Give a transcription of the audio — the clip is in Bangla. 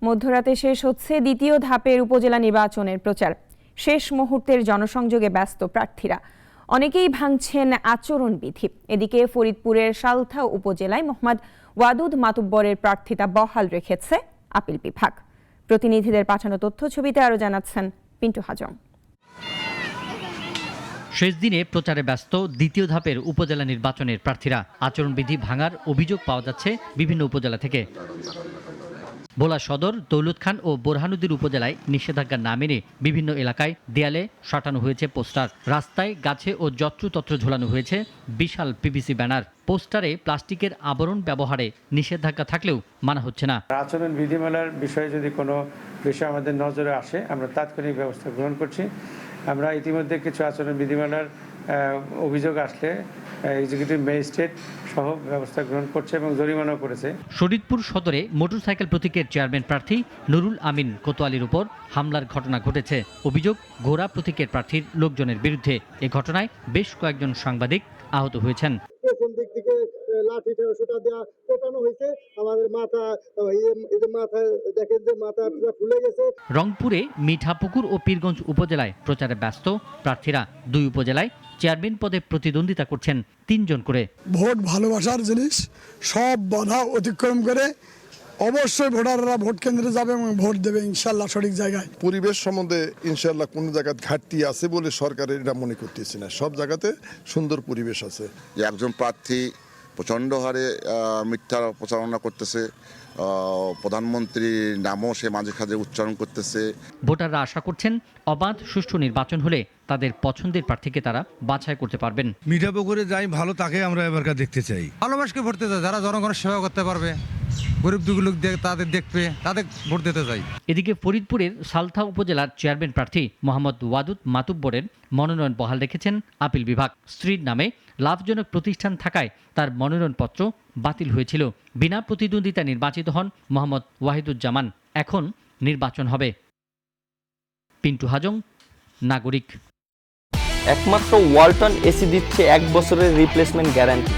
মধ্যরাতে শেষ হচ্ছে দ্বিতীয় ধাপের উপজেলা নির্বাচনের প্রচার। শেষ মুহূর্তের জনসংযোগে ব্যস্ত প্রার্থীরা, অনেকেই ভাঙছেন আচরণবিধি। এদিকে ফরিদপুরের সালথা উপজেলায় মোহাম্মদ ওয়াদুদ মাতুব্বরের প্রার্থিতা বহাল রেখেছে আপিল বিভাগ। প্রতিনিধিদের পাঠানো তথ্য ছবিতে আরও জানাচ্ছেন পিন্টু হাজং। শেষ দিনে প্রচারে ব্যস্ত দ্বিতীয় ধাপের উপজেলা নির্বাচনের প্রার্থীরা। আচরণবিধি ভাঙার অভিযোগ পাওয়া যাচ্ছে বিভিন্ন উপজেলা থেকে। ভোলা সদর, দৌলত খান ও বোরহানুদ্দিন উপজেলায় নিষেধাজ্ঞা না মেনে বিভিন্ন এলাকায় দেয়ালে সাঁটানো হয়েছে পোস্টার। রাস্তায়, গাছে ও যত্রতত্র ঝোলানো হয়েছে বিশাল পিভিসি ব্যানার। পোস্টারে প্লাস্টিকের আবরণ ব্যবহারে নিষেধাজ্ঞা থাকলেও মানা হচ্ছে না। আচরণ বিধিমালার বিষয়ে যদি কোনো বিষয় আমাদের নজরে আসে, আমরা তাৎক্ষণিক ব্যবস্থা গ্রহণ করছি। আমরা ইতিমধ্যে কিছু আচরণ বিধিমালার অভিযোগ আসলে এক্সিকিউটিভ ম্যাজিস্ট্রেট সহ ব্যবস্থা গ্রহণ করছে এবং জরিমানাও করেছে। শরীয়তপুর সদরে মোটরসাইকেল প্রতীকের চেয়ারম্যান প্রার্থী নুরুল আমিন কোতোয়ালির উপর হামলার ঘটনা ঘটেছে। অভিযোগ ঘোড়া প্রতীকের প্রার্থীর লোকজনের বিরুদ্ধে। এ ঘটনায় বেশ কয়েকজন সাংবাদিক আহত হয়েছেন। রংপুরে মিঠাপুকুর ও পীরগঞ্জ উপজেলায় প্রচারে ব্যস্ত প্রার্থীরা। দুই উপজেলায় চেয়ারম্যান পদে প্রতিদ্বন্দ্বিতা করছেন 3 জন করে। ভোট ভালোবাসার জিনিস, সব বাধা অতিক্রম করে অবশ্যই ভোটাররা ভোট কেন্দ্রে যাবে এবং ভোট দেবে ইনশাল্লাহ সঠিক জায়গায়। পরিবেশ সম্বন্ধে ইনশাল্লাহ কোনো জায়গায় ঘাটতি আছে বলে সরকারের এটা মনে করতেছি না। সব জায়গাতে সুন্দর পরিবেশ আছে। যে একজন প্রার্থী প্রচণ্ড হারে মিথ্যা প্রচারণা করতেছে, প্রধানমন্ত্রীর নামও সে মাঝে সাঝে উচ্চারণ করতেছে। ভোটাররা আশা করছেন অবাধ সুষ্ঠু নির্বাচন হলে তাদের পছন্দের প্রার্থীকে তারা বাছাই করতে পারবেন। মিঠাপুকুরে যাই ভালো, তাকে আমরা এবারকার দেখতে চাই। ভালোবাসকে ভোট দিতে, যারা জনগণের সেবা করতে পারবে, গরিব দুঃখী লোক তাদের দেখবে, তাদের ভোট দিতে চাই। এদিকে ফরিদপুরের সালথা উপজেলার চেয়ারম্যান প্রার্থী মোহাম্মদ ওয়াদুদ মাতুব্বরের মনোনয়ন বহাল রেখেছেন আপিল বিভাগ। স্ত্রীর নামে লাভজনক প্রতিষ্ঠান থাকায় তার মনোনয়নপত্র বাতিল হয়েছিল। বিনা প্রতিদ্বন্দ্বিতা নির্বাচিত হন মোহাম্মদ ওয়াহিদুজ্জামান। এখন নির্বাচন হবে। পিন্টু হাজং, নাগরিক। একমাত্র ওয়ালটন এসি দিচ্ছে 1 বছরের রিপ্লেসমেন্ট গ্যারান্টি।